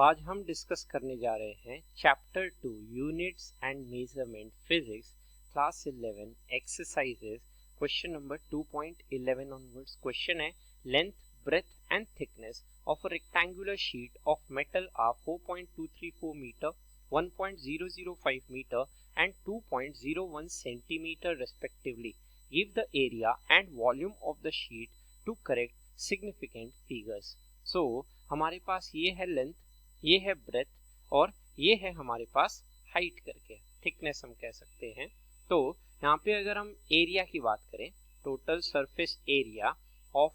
आज हम डिस्कस करने जा रहे हैं chapter 2 units and measurement physics class 11 exercises question number 2.11 onwards. Question है length breadth and thickness of a rectangular sheet of metal are 4.234 metre 1.005 metre and 2.01 centimeter respectively. Give the area and volume of the sheet to correct significant figures. So हमारे पास ये है length, ये है breath और ये है हमारे पास height करके थिकनेस हम कह सकते हैं। तो यहाँ पे अगर हम एरिया की बात करें, total surface area of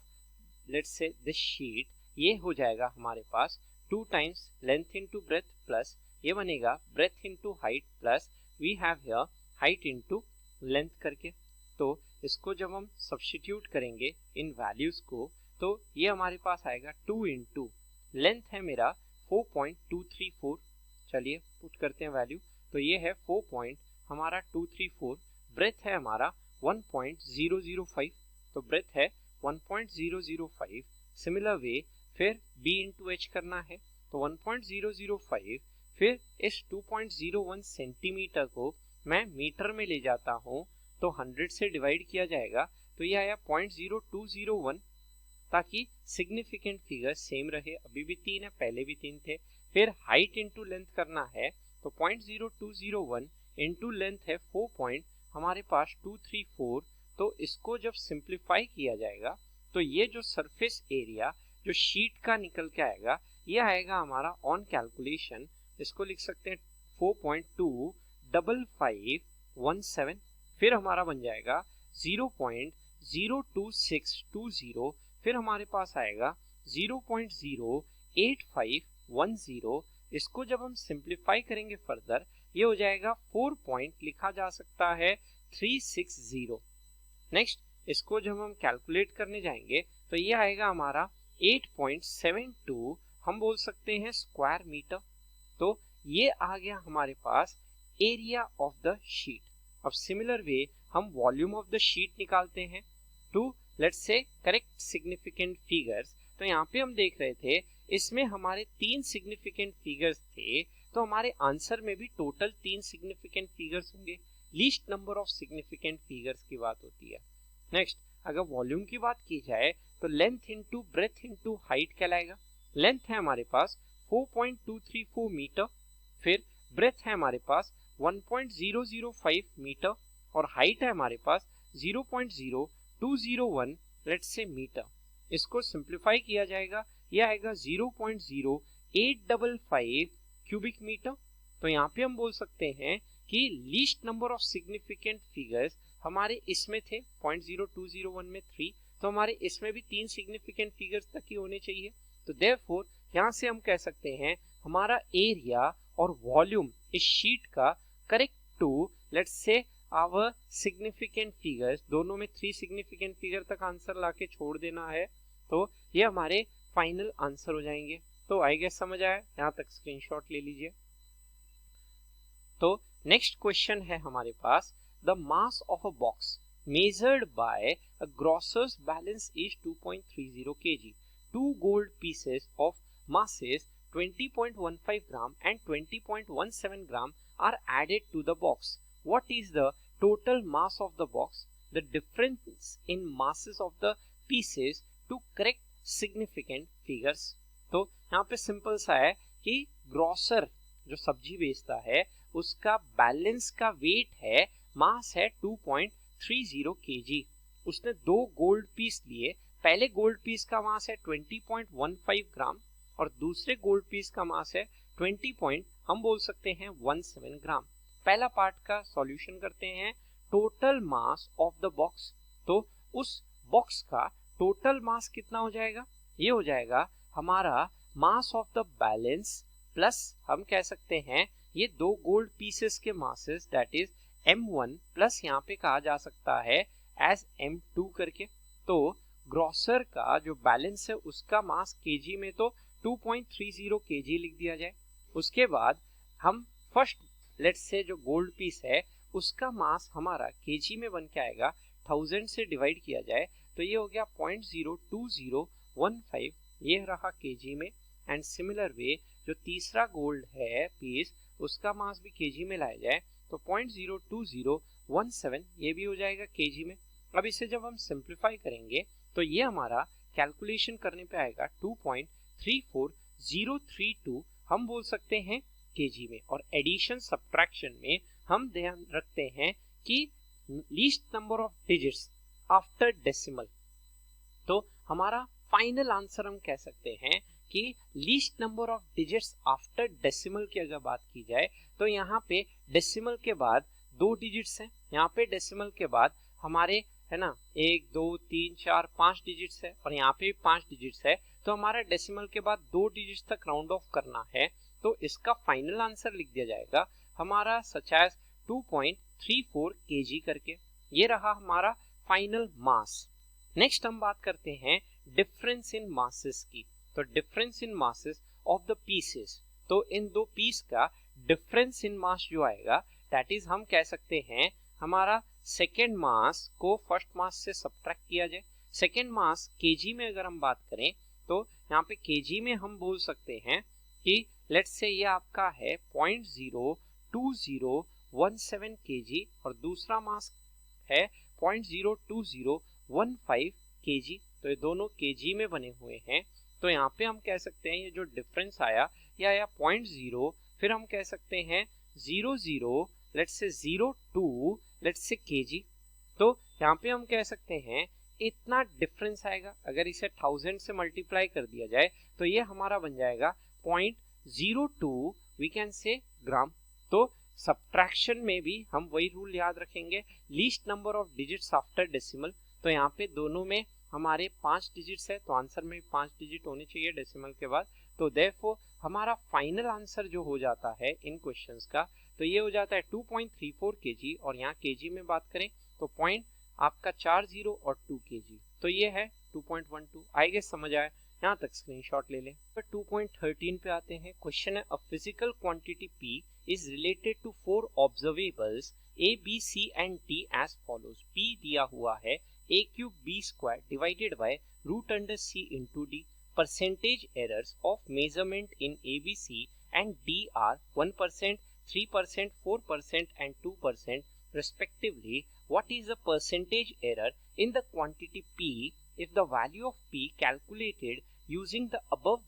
let's say this sheet, ये हो जाएगा हमारे पास 2 times length into breadth plus ये बनेगा breadth into height plus we have here height into length करके। तो इसको जब हम सब्स्टिट्यूट करेंगे इन वैल्यूज को तो ये हमारे पास आएगा 2 इंटू लेंथ है मेरा 4.234, चलिए पुट करते हैं वैल्यू, तो ये है 4.234, ब्रेथ है हमारा 1.005, तो ब्रेथ है 1.005। सिमिलर वे फिर b इंटू h करना है तो 1.005, फिर इस 2.01 सेंटीमीटर को मैं मीटर में ले जाता हूँ तो 100 से डिवाइड किया जाएगा तो ये आया 0.0201, ताकि सिग्निफिकेंट फिगर सेम रहे। अभी भी 3 है, पहले भी 3 थे। फिर हाइट इंटू लेंथ करना है तो 0.0201 इंटू लेंथ है 4 हमारे पास 234, तो इसको जब सिंप्लीफाई किया जाएगा तो ये जो सरफेस एरिया जो शीट का निकल के आएगा ये आएगा हमारा ऑन कैलकुलेशन, इसको लिख सकते हैं 4.25517, फिर हमारा बन जाएगा 0.02620, फिर हमारे पास आएगा 0.08510। इसको जब हम सिंप्लीफाई करेंगे फर्दर ये हो जाएगा 4 लिखा जा सकता है 360। नेक्स्ट इसको जब हम कैलकुलेट करने जाएंगे तो ये आएगा हमारा 8.72, हम बोल सकते हैं स्क्वायर मीटर। तो ये आ गया हमारे पास एरिया ऑफ द शीट। अब सिमिलर वे हम वॉल्यूम ऑफ द शीट निकालते हैं to let's say correct significant figures. तो यहाँ पे हम देख रहे थे इसमें हमारे 3 सिग्निफिकेंट फिगर्स थे, तो हमारे आंसर में भी टोटल 3 सिग्निफिकेंट फिगर्स होंगे। Least number of significant figures की बात होती है। नेक्स्ट अगर वॉल्यूम की बात की जाए तो length into breadth into height कहलाएगा। लेंथ है हमारे पास 4.234 मीटर, फिर ब्रेथ है हमारे पास 1.005 मीटर और हाइट है हमारे पास 0.0201 लेट्स से मीटर। इसको सिंप्लीफाई किया जाएगा ये आएगा 0.0855 क्यूबिक मीटर। तो यहाँ पे हम बोल सकते हैं कि least number of significant figures हमारे इसमें थे 0.0201 में 3, तो हमारे इसमें भी 3 सिग्निफिकेंट फिगर्स तक ही होने चाहिए। तो देयरफॉर यहाँ से हम कह सकते हैं हमारा एरिया और वॉल्यूम इस शीट का correct to let's say our significant figures, दोनों में 3 सिग्निफिकेंट फिगर तक आंसर लाके छोड़ देना है, तो ये हमारे फाइनल आंसर हो जाएंगे। तो आई गेस समझ आया, यहाँ तक स्क्रीनशॉट ले लीजिए। तो नेक्स्ट क्वेश्चन है हमारे पास the mass of a box measured by a grosser's balance is 2.30 kg. 2 gold pieces of masses 20.15 gram and 20.17 gram are added to the box. What is the total mass of the box? The difference in masses of the pieces to correct significant figures. तो यहाँ पे simple सा है कि grocer जो सब्जी बेचता है उसका बैलेंस का वेट है, मास है 2.30 kg। उसने 2 गोल्ड पीस लिए, पहले गोल्ड पीस का मास है 20.15 ग्राम और दूसरे गोल्ड पीस का मास है 20 हम बोल सकते हैं 17 ग्राम। पहला पार्ट का सॉल्यूशन करते हैं, total mass of the box. तो उस बॉक्स का टोटल मास कितना हो जाएगा? ये हो जाएगा हमारा mass of the balance plus हम कह सकते हैं ये 2 गोल्ड पीसेस के masses that is M1 plus यहाँ पे कहा जा सकता है एज M2 करके। तो ग्रॉसर का जो बैलेंस है उसका मास केजी में तो 2.30 kg लिख दिया जाए। उसके बाद हम फर्स्ट लेट्स से जो गोल्ड पीस है उसका मास हमारा केजी में बन के आएगा, 1000 से डिवाइड किया जाए तो ये हो गया 0.02015, ये रहा केजी में। एंड सिमिलर वे जो तीसरा गोल्ड है पीस उसका मास भी केजी में लाया जाए तो 0.02017 ये भी हो जाएगा केजी में। अब इसे जब हम सिंप्लीफाई करेंगे तो ये हमारा कैलकुलेशन करने पे आएगा 2.34032 हम बोल सकते हैं केजी में। और एडिशन सब्ट्रैक्शन में हम ध्यान रखते हैं कि least number of digits after decimal. तो हमारा फाइनल आंसर हम कह सकते हैं कि least number of digits after decimal की अगर बात की जाए तो यहाँ पे डेसिमल के बाद 2 डिजिट्स हैं, यहाँ पे डेसिमल के बाद हमारे है ना 1 2 3 4 5 डिजिट्स है और यहाँ पे भी 5 डिजिट्स है। तो हमारा डेसिमल के बाद 2 डिजिट्स तक राउंड ऑफ करना है तो इसका फाइनल आंसर लिख दिया जाएगा हमारा सच एज 2.34 kg करके। ये रहा हमारा फाइनल मास। नेक्स्ट हम बात करते हैं डिफरेंस इन मासेस की। तो difference in masses of the pieces, तो इन दो पीस का डिफरेंस इन मास जो आएगा दैट इज हम कह सकते हैं हमारा सेकेंड मास को फर्स्ट मास से सब्ट्रैक्ट किया जाए। सेकेंड मास केजी में अगर हम बात करें तो यहाँ पे केजी में हम बोल सकते हैं कि लेट्स से ये आपका है 0.02017 kg और दूसरा मास है 0.02015 kg। तो ये दोनों kg में बने हुए हैं। तो यहाँ पे हम कह सकते हैं ये जो डिफरेंस आया या 0.0 फिर हम कह सकते हैं 00 let's say 02 let's say kg। तो यहाँ पे हम कह सकते हैं इतना डिफरेंस आएगा। अगर इसे 1000 से मल्टीप्लाई कर दिया जाए तो ये हमारा बन जाएगा 0.02 वी कैन से ग्राम। तो सब्ट्रैक्शन में भी हम वही रूल याद रखेंगे, least number of digits after decimal. तो यहाँ पे दोनों में हमारे 5 डिजिट्स है तो आंसर में 5 डिजिट होने चाहिए डेसिमल के बाद। तो देयरफॉर हमारा फाइनल आंसर जो हो जाता है इन क्वेश्चंस का तो ये हो जाता है 2.34 kg और यहाँ kg में बात करें तो पॉइंट आपका 40 और 2 kg। तो ये है 2.12। आई गेस समझ आया, यहाँ तक स्क्रीनशॉट ले लें। तो 2.13 पे आते हैं। क्वेश्चन है a physical quantity P is related to 4 observables A, B, C and D as follows. P दिया हुआ है a cube b square divided by root under c into d. Percentage errors of measurement in ABC and D are 1%, 3%, 4% and 2% respectively. What is the percentage error in the quantity P if the value of P calculated using the above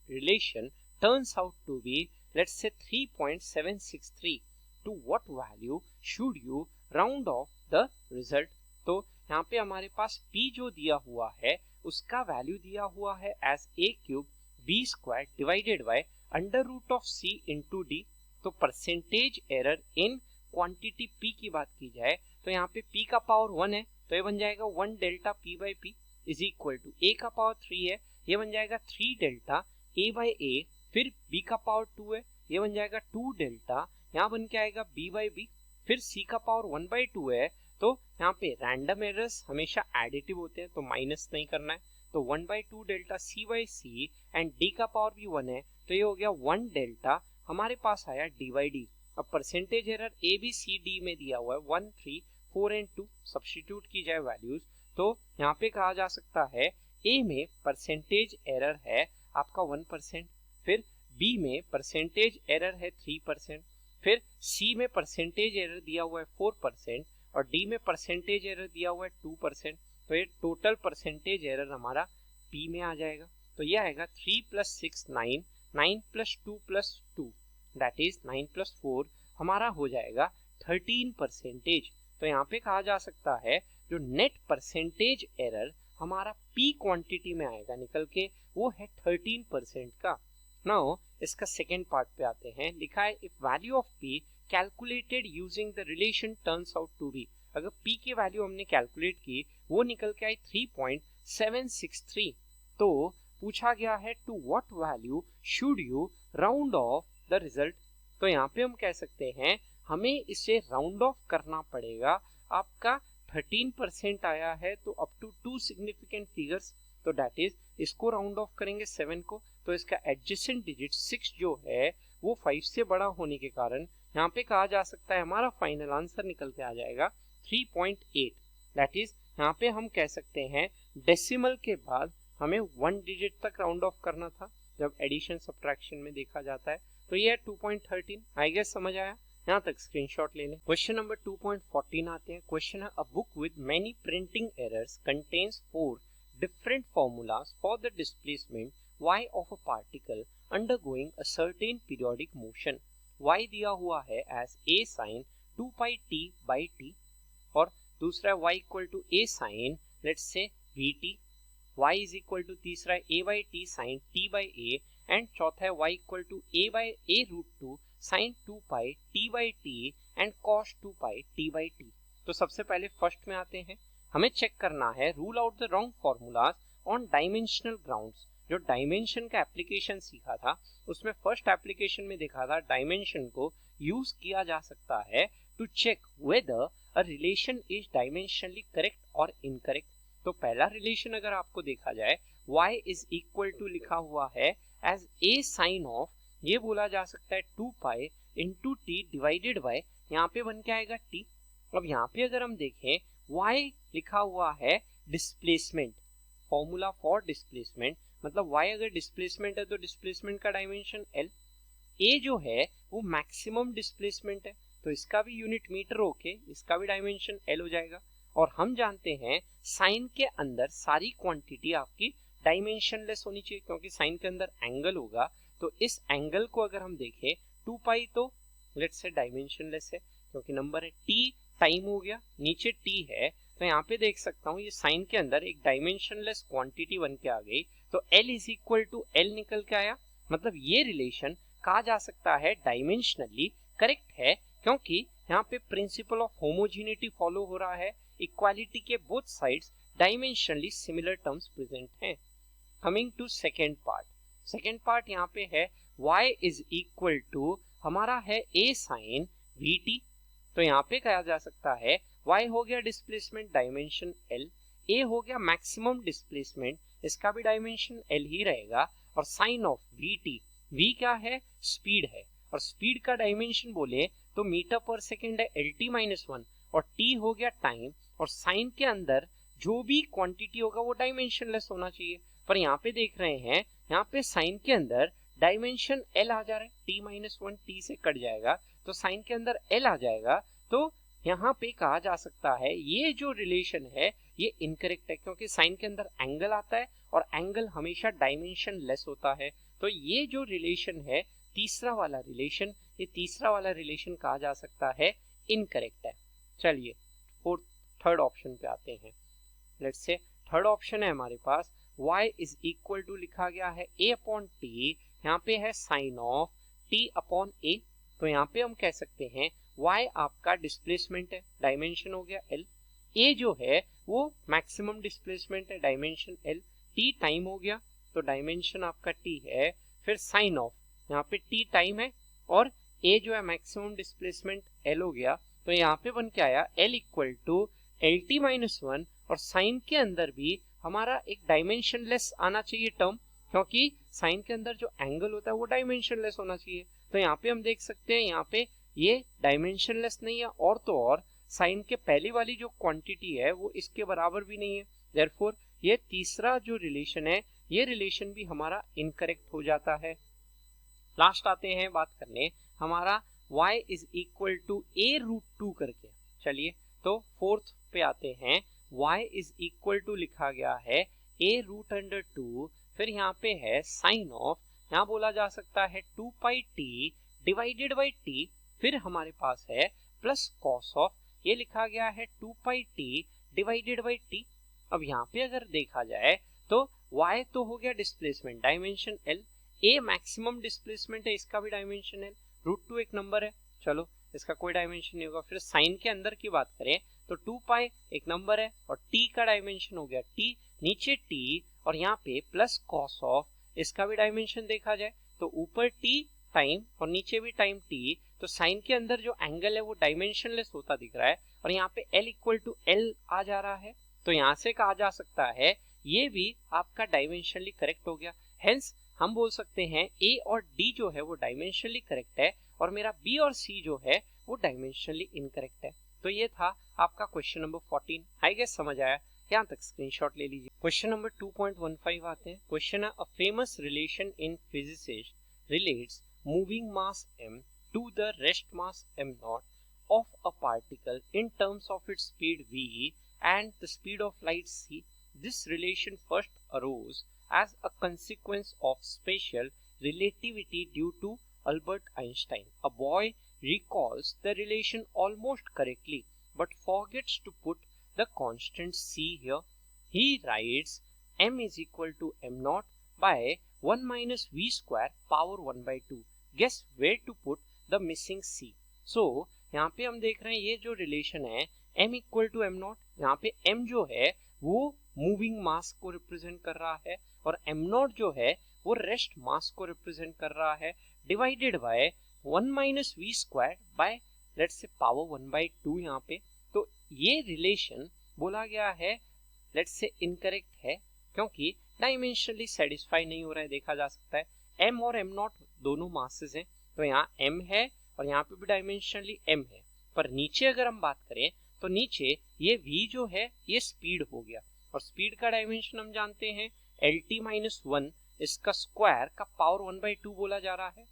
relation turns out to be, let's say 3.763? To what value should you round off the result? तो यहाँ पे हमारे पास P जो दिया हुआ है उसका value दिया हुआ है as a cube b square divided by under root of c into d। तो percentage error in quantity P की बात की जाए तो यहाँ पे P का पावर 1 है तो ये बन जाएगा 1 delta P by P is equal to A का पावर 3 है ये बन जाएगा 3 डेल्टा A बाई A, फिर B का पावर 2 है ये बन जाएगा 2 डेल्टा, यहाँ बन के आएगा B बाई B, फिर C का पावर 1 बाई 2 है तो यहाँ पे रैंडम एरर्स हमेशा एडिटिव होते हैं तो माइनस नहीं करना है। तो 1 by 2 delta C by C and D का पावर भी 1 है तो ये हो गया 1 डेल्टा हमारे पास आया D बाई D। अब percentage error A B C D में दिया हुआ है 1 3 4 एंड 2, सब्स्टिट्यूट की जाए वैल्यूज तो यहाँ पे कहा जा सकता है A में परसेंटेज एरर है आपका 1%, फिर B में परसेंटेज एरर है 3%, फिर C में परसेंटेज एरर दिया हुआ है 4% और D में परसेंटेज एरर दिया हुआ है 2%। तो ये टोटल परसेंटेज एरर हमारा P में आ जाएगा। तो ये आएगा 3 + 6 9, 9 + 2 + 2 दैट इज 9 + 4 हमारा हो जाएगा 13%। तो यहाँ पे कहा जा सकता है जो नेट परसेंटेज एरर हमारा P क्वांटिटी में आएगा निकल के वो है 13% का। नाउ इसका सेकेंड पार्ट पे आते हैं। लिखा है if value of P calculated using the relation turns out to be, अगर P की वैल्यू हमने कैलकुलेट की वो निकल के आई 3.763 तो पूछा गया है to what value should you round off the result. तो यहाँ पे हम कह सकते हैं हमें इसे राउंड ऑफ करना पड़ेगा। आपका 13% आया है तो अप टू 2 सिग्निफिकेंट फिगर्स, तो दैट इज इसको राउंड ऑफ करेंगे 7 को तो इसका एडजेसेंट डिजिट 6 जो है वो 5 से बड़ा होने के कारण यहाँ पे कहा जा सकता है हमारा फाइनल आंसर निकल के आ जाएगा 3.8। दैट इज यहाँ पे हम कह सकते हैं डेसिमल के बाद हमें 1 डिजिट तक राउंड ऑफ करना था जब एडिशन सब्ट्रैक्शन में देखा जाता है। तो ये है 2.13, आई गेस समझ आया, यहाँ तक स्क्रीनशॉट ले लें। क्वेश्चन नंबर 2.14 आते हैं। क्वेश्चन है, a book with many printing errors contains 4 different formulas for the displacement y of a particle undergoing a certain periodic motion. y दिया हुआ है as a sin 2 pi t by t, और दूसरा है y equal to a sin let's say vt, y is equal to तीसरा है a by t sin t by a, and चौथा है y equal to a by a root 2 sin 2 pi t by t and cos 2 pi t by t। तो सबसे पहले first में आते हैं, हमें चेक करना है rule out the wrong formulas on dimensional grounds. जो डायमेंशन का एप्लीकेशन सीखा था उसमें फर्स्ट एप्लीकेशन में देखा था डायमेंशन को यूज किया जा सकता है to check whether a relation is dimensionally correct और इनकरेक्ट। तो पहला रिलेशन अगर आपको देखा जाए y इज इक्वल टू लिखा हुआ है एज a साइन ऑफ, ये बोला जा सकता है 2 pi into T divided by, यहाँ पे बन के आएगा t। अब यहाँ पे अगर हम देखें y लिखा हुआ है डिस्प्लेसमेंट, फॉर्मूला फॉर डिस्प्लेसमेंट, मतलब y अगर डिस्प्लेसमेंट है तो डिस्प्लेसमेंट का डायमेंशन l, a जो है वो मैक्सिमम डिस्प्लेसमेंट है तो इसका भी यूनिट मीटर होके इसका भी डायमेंशन l हो जाएगा। और हम जानते हैं साइन के अंदर सारी क्वांटिटी आपकी डायमेंशनलेस होनी चाहिए, क्योंकि साइन के अंदर एंगल होगा, तो इस एंगल को अगर हम देखें 2 पाई तो लेट्स से डायमेंशनलेस है क्योंकि नंबर है, t टाइम हो गया, नीचे t है, तो यहाँ पे देख सकता हूँ ये साइन के अंदर एक डायमेंशनलेस क्वांटिटी बन के आ गई, तो l is equal to l निकल के आया। मतलब ये रिलेशन कहा जा सकता है डायमेंशनली करेक्ट है, क्योंकि यहाँ पे प्रिंसिपल ऑफ होमोजेनिटी फॉलो हो रहा है, इक्वालिटी के both sides dimensionally similar terms present हैं। Coming to second part, second part यहाँ पे है y इज इक्वल टू हमारा है a साइन vt, तो यहाँ पे कहा जा सकता है y हो गया डिस्प्लेसमेंट डायमेंशन l, a हो गया मैक्सिमम डिस्प्लेसमेंट, इसका भी डायमेंशन l ही रहेगा, और साइन ऑफ vt, v क्या है स्पीड है, और स्पीड का डायमेंशन बोले तो मीटर पर सेकेंड है lt-1, और t हो गया टाइम, और साइन के अंदर जो भी क्वांटिटी होगा वो डायमेंशनलेस होना चाहिए, पर यहाँ पे देख रहे हैं यहाँ पे साइन के अंदर डायमेंशन l आ जा रहा है, t-1 t से कट जाएगा तो साइन के अंदर l आ जाएगा, तो यहाँ पे कहा जा सकता है ये जो रिलेशन है ये इनकरेक्ट है, क्योंकि साइन के अंदर एंगल आता है और एंगल हमेशा डायमेंशन लेस होता है, तो ये जो रिलेशन है तीसरा वाला रिलेशन, ये तीसरा वाला रिलेशन कहा जा सकता है इनकरेक्ट है। चलिए थर्ड ऑप्शन पे आते हैं। लेट्स से थर्ड ऑप्शन है हमारे पास y इज इक्वल टू लिखा गया है a अपॉन टी, यहाँ पे है sine of t upon a, तो यहाँ पे हम कह सकते हैं y आपका डिस्प्लेसमेंट है, डायमेंशन हो गया l, a जो है वो मैक्सिमम डिस्प्लेसमेंट है, डायमेंशन l, t टाइम हो गया तो डायमेंशन आपका t है, फिर साइन ऑफ यहाँ पे t टाइम है और a जो है मैक्सिमम डिस्प्लेसमेंट l हो गया, तो यहाँ पे बन के आया l इक्वल टू lt-1, और साइन के अंदर भी हमारा एक डायमेंशनलेस आना चाहिए टर्म, क्योंकि साइन के अंदर जो एंगल होता है वो डायमेंशनलेस होना चाहिए, तो यहाँ पे हम देख सकते हैं यहाँ पे ये डायमेंशनलेस नहीं है, और तो और साइन के पहली वाली जो क्वांटिटी है वो इसके बराबर भी नहीं है, देयरफॉर ये तीसरा जो रिलेशन है ये रिलेशन भी हमारा इनकरेक्ट हो जाता है। लास्ट आते हैं बात करने हमारा y is equal to a root 2 करके, चलिए तो फोर्थ पे आते हैं, y इज इक्वल टू लिखा गया है a रूट अंडर 2, फिर यहाँ पे है साइन ऑफ, यहाँ बोला जा सकता है 2 पाई t डिवाइडेड बाई t, फिर हमारे पास है प्लस कॉस ऑफ, ये लिखा गया है 2 पाई t डिवाइडेड बाई t। अब यहाँ पे अगर देखा जाए तो y तो हो गया displacement dimension l, a maximum displacement है इसका भी डायमेंशन l, रूट 2 एक नंबर है, चलो इसका कोई डायमेंशन नहीं होगा। फिर साइन के अंदर की बात करें तो 2 पाई एक नंबर है और t का डायमेंशन हो गया t, नीचे t और यहाँ पे प्लस कॉस ऑफ, इसका भी डायमेंशन देखा जाए तो ऊपर t टाइम और नीचे भी टाइम t, तो साइन के अंदर जो एंगल है वो डायमेंशनलेस होता दिख रहा है, और यहाँ पे l इक्वल टू l आ जा रहा है, तो यहाँ से कहा जा सकता है ये भी आपका डायमेंशनली करेक्ट हो गया। हेंस हम बोल सकते हैं a और d जो है वो डायमेंशनली करेक्ट है और मेरा b और c जो है वो डायमेंशनली इनकरेक्ट है। तो ये था आपका क्वेश्चन नंबर 14, आई गेस समझ आया। यहाँ तक स्क्रीनशॉट ले लीजिए। क्वेश्चन नंबर 2.15 आते हैं। क्वेश्चन है, a famous relation in physicist relates moving mass m to the rest mass m naught of a particle in terms of its speed v and the speed of light c. This relation first arose as a consequence of special relativity due to Albert Einstein. A boy recalls the relation almost correctly but forgets to put the constant c here. He writes m is equal to m naught by 1 minus v square power 1 by 2. Guess where to put the missing c. So यहाँ पे हम देख रहे हैं ये जो relation है m equal to m naught, यहाँ पे m जो है वो मूविंग मास को रिप्रेजेंट कर रहा है और m नॉट जो है वो रेस्ट मास को रिप्रेजेंट कर रहा है, divided by 1 minus v square by let's say power 1 by 2 यहाँ पे। तो ये रिलेशन बोला गया है लेट्स से इनकरेक्ट है क्योंकि डायमेंशनली सेटिस्फाई नहीं हो रहा है। देखा जा सकता है m और m नॉट दोनों मासेस हैं, तो यहाँ m है और यहाँ पे भी डायमेंशनली m है, पर नीचे अगर हम बात करें तो नीचे ये v जो है ये स्पीड हो गया और स्पीड का डायमेंशन हम जानते हैं lt माइनस 1, इसका स्क्वायर का पावर 1 बाई 2 बोला जा रहा है।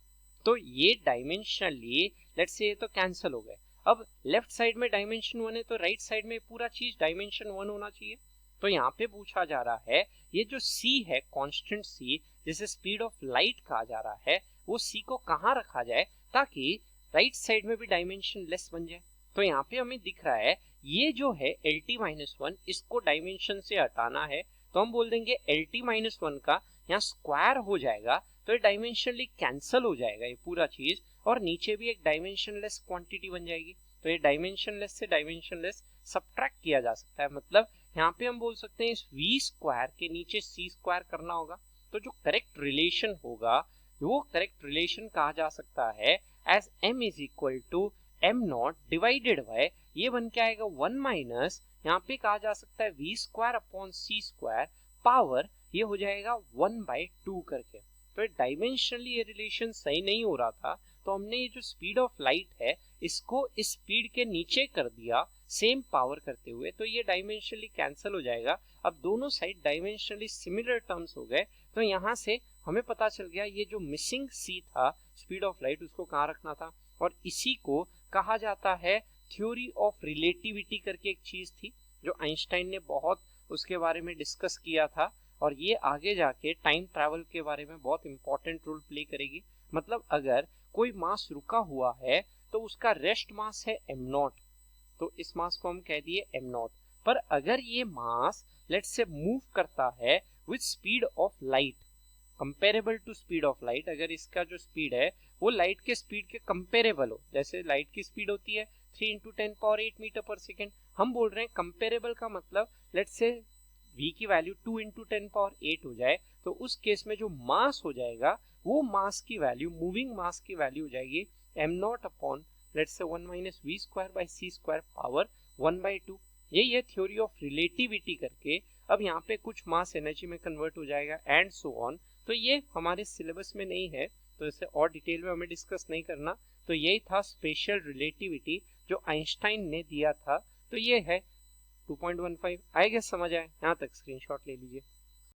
तो ये डायमेंशनली लेट्स से ये तो कैंसिल हो गए। अब लेफ्ट साइड में डायमेंशन 1 है तो राइट साइड में पूरा चीज डायमेंशन 1 होना चाहिए। तो यहाँ पे पूछा जा रहा है ये जो c है कांस्टेंट c जिसे स्पीड ऑफ लाइट कहा जा रहा है वो c को कहाँ रखा जाए ताकि राइट साइड में भी डायमेंशन लेस बन जाए। तो यहाँ पे हमें दिख रहा है ये जो है lt माइनस 1 इसको डायमेंशन से हटाना है तो हम बोल देंगे lt माइनस 1 का यहाँ स्क्वायर हो जाएगा तो ये डायमेंशनली कैंसल हो जाएगा ये पूरा चीज और नीचे भी एक डायमेंशनलेस क्वांटिटी बन जाएगी। तो ये डायमेंशनलेस से डायमेंशनलेस सब्ट्रैक्ट किया जा सकता है, मतलब यहाँ पे हम बोल सकते हैं इस v स्क्वायर के नीचे c स्क्वायर करना होगा। तो जो करेक्ट रिलेशन होगा वो करेक्ट रिलेशन कहा जा सकता है as m is equal to m naught divided by ये बन के आएगा 1 माइनस यहाँ पे कहा जा सकता है v square upon c square power ये हो जाएगा 1 बाई 2 करके। तो डायमेंशनली ये रिलेशन सही नहीं हो रहा था तो हमने ये जो स्पीड ऑफ लाइट है इसको इस स्पीड के नीचे कर दिया सेम पावर करते हुए, तो ये डायमेंशनली कैंसिल हो जाएगा। अब दोनों साइड डायमेंशनली सिमिलर टर्म्स हो गए तो यहाँ से हमें पता चल गया ये जो मिसिंग c था स्पीड ऑफ लाइट उसको कहाँ रखना था और इसी को कहा जाता है थ्योरी ऑफ रिलेटिविटी करके एक चीज थी जो आइंस्टाइन ने बहुत उसके बारे में डिस्कस किया था और ये आगे जाके टाइम ट्रैवल के बारे में बहुत इंपॉर्टेंट रोल प्ले करेगी। मतलब अगर कोई मास रुका हुआ है तो उसका रेस्ट मास है m नॉट, तो इस मास को हम कह दिए m नॉट, पर अगर ये मास लेट्स से मूव करता है with speed of light comparable to speed of light, अगर इसका जो स्पीड है वो लाइट के स्पीड के कंपेरेबल हो, जैसे लाइट की स्पीड होती है 3 इंटू 10 पावर 8 मीटर पर सेकेंड, हम बोल रहे हैं कंपेरेबल का मतलब लेट्स से v की वैल्यू 2 इंटू 10 पावर 8 हो जाए तो उस केस में जो मास हो जाएगा वो मास की वैल्यू मूविंग मास की वैल्यू हो जाएगी m not upon let's say 1 minus v square by c square power 1 by 2। यही है थ्योरी ऑफ रिलेटिविटी करके। अब यहाँ पे कुछ मास एनर्जी में कन्वर्ट हो जाएगा एंड सो ऑन। तो ये हमारे सिलेबस में नहीं है तो इसे और डिटेल में हमें डिस्कस नहीं करना। तो यही था स्पेशल रिलेटिविटी जो आइंस्टाइन ने दिया था। तो ये है 2.15। आई गेस समझ आए, यहाँ तक स्क्रीनशॉट ले लीजिए।